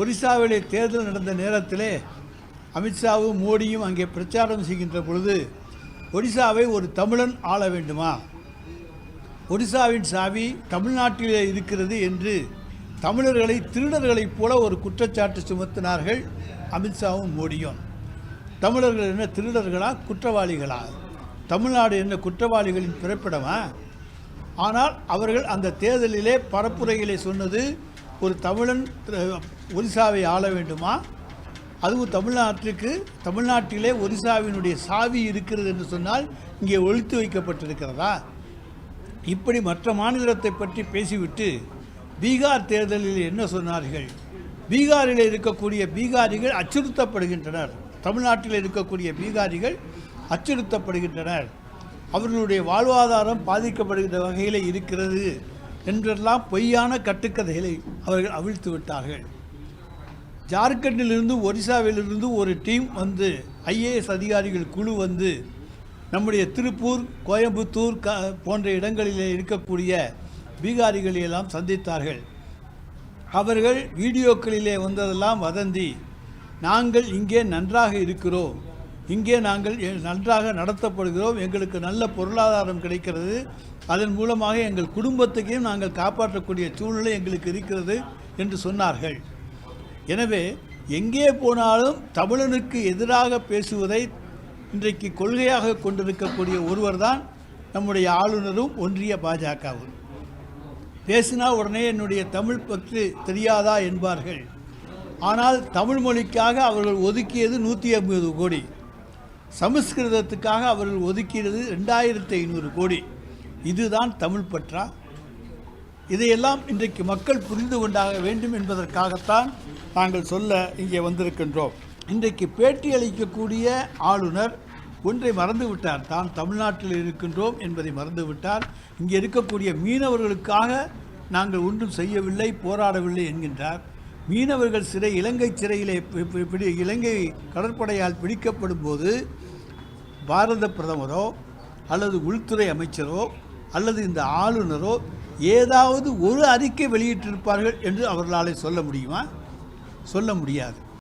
ஒரிசாவிலே தேர்தல் நடந்த நேரத்திலே அமித்ஷாவும் மோடியும் அங்கே பிரச்சாரம் செய்கின்ற பொழுது ஒரிசாவை ஒரு தமிழன் ஆள வேண்டுமா, ஒரிசாவின் சாவி தமிழ்நாட்டிலே இருக்கிறது என்று தமிழர்களை திருடர்களைப் போல ஒரு குற்றச்சாட்டு சுமத்தினார்கள் அமித்ஷாவும் மோடியும். தமிழர்கள் என்ன திருடர்களா, குற்றவாளிகளா? தமிழ்நாடு என்ன குற்றவாளிகளின் பிறப்பிடமா? ஆனால் அவர்கள் அந்த தேர்தலிலே பரப்புரையிலே சொன்னது ஒரு தமிழன் ஒரிசாவை ஆள வேண்டுமா, அதுவும் தமிழ்நாட்டிலே ஒரிசாவினுடைய சாவி இருக்கிறது என்று சொன்னால் இங்கே ஒழித்து வைக்கப்பட்டிருக்கிறதா? இப்படி மற்ற மாநிலத்தை பற்றி பேசிவிட்டு பீகார் தேர்தலில் என்ன சொன்னார்கள்? பீகாரில் இருக்கக்கூடிய பீகாரிகள் அச்சுறுத்தப்படுகின்றனர், தமிழ்நாட்டில் இருக்கக்கூடிய பீகாரிகள் அச்சுறுத்தப்படுகின்றனர், அவர்களுடைய வாழ்வாதாரம் பாதிக்கப்படுகின்ற வகையில் இருக்கிறது என்றெல்லாம் பொய்யான கட்டுக்கதைகளை அவர்கள் அவிழ்த்து விட்டார்கள். ஜார்க்கண்டிலிருந்து ஒரிசாவிலிருந்து ஒரு டீம் வந்து ஐஏஎஸ் அதிகாரிகள் குழு வந்து நம்முடைய திருப்பூர், கோயம்புத்தூர் போன்ற இடங்களிலே இருக்கக்கூடிய பீகாரிகளையெல்லாம் சந்தித்தார்கள். அவர்கள் வீடியோக்களிலே வந்ததெல்லாம் வதந்தி. நாங்கள் இங்கே நன்றாக இருக்கிறோம், இங்கே நாங்கள் நன்றாக நடத்தப்படுகிறோம், எங்களுக்கு நல்ல பொருளாதாரம் கிடைக்கிறது, அதன் மூலமாக எங்கள் குடும்பத்தையும் நாங்கள் காப்பாற்றக்கூடிய சூழ்நிலை எங்களுக்கு இருக்கிறது என்று சொன்னார்கள். எனவே எங்கே போனாலும் தமிழனுக்கு எதிராக பேசுவதை இன்றைக்கு கொள்கையாக கொண்டிருக்கக்கூடிய ஒருவர் தான் நம்முடைய ஆளுநரும் ஒன்றிய பாஜகவும். பேசினா உடனே என்னுடைய தமிழ் பற்றி தெரியாதா என்பார்கள். ஆனால் தமிழ் மொழிக்காக அவர்கள் ஒதுக்கியது 150 கோடி, சமஸ்கிருதத்துக்காக அவர்கள் ஒதுக்கியது 2500 கோடி. இதுதான் தமிழ் பற்றா? இதையெல்லாம் இன்றைக்கு மக்கள் புரிந்து கொண்டாக வேண்டும் என்பதற்காகத்தான் நாங்கள் சொல்ல இங்கே வந்திருக்கின்றோம். இன்றைக்கு பேட்டி அளிக்கக்கூடிய ஆளுநர் ஒன்றை மறந்துவிட்டார், தான் தமிழ்நாட்டில் இருக்கின்றோம் என்பதை மறந்துவிட்டார். இங்கே இருக்கக்கூடிய மீனவர்களுக்காக நாங்கள் ஒன்றும் செய்யவில்லை, போராடவில்லை என்கின்றார். மீனவர்கள் இலங்கை சிறையிலே இலங்கை கடற்படையால் பிடிக்கப்படும் போது பாரத பிரதமரோ அல்லது உள்துறை அமைச்சரோ அல்லது இந்த ஆளுநரோ ஏதாவது ஒரு அறிக்கை வெளியிட்டிருப்பார்கள் என்று அவர்களால் சொல்ல முடியுமா? சொல்ல முடியாது.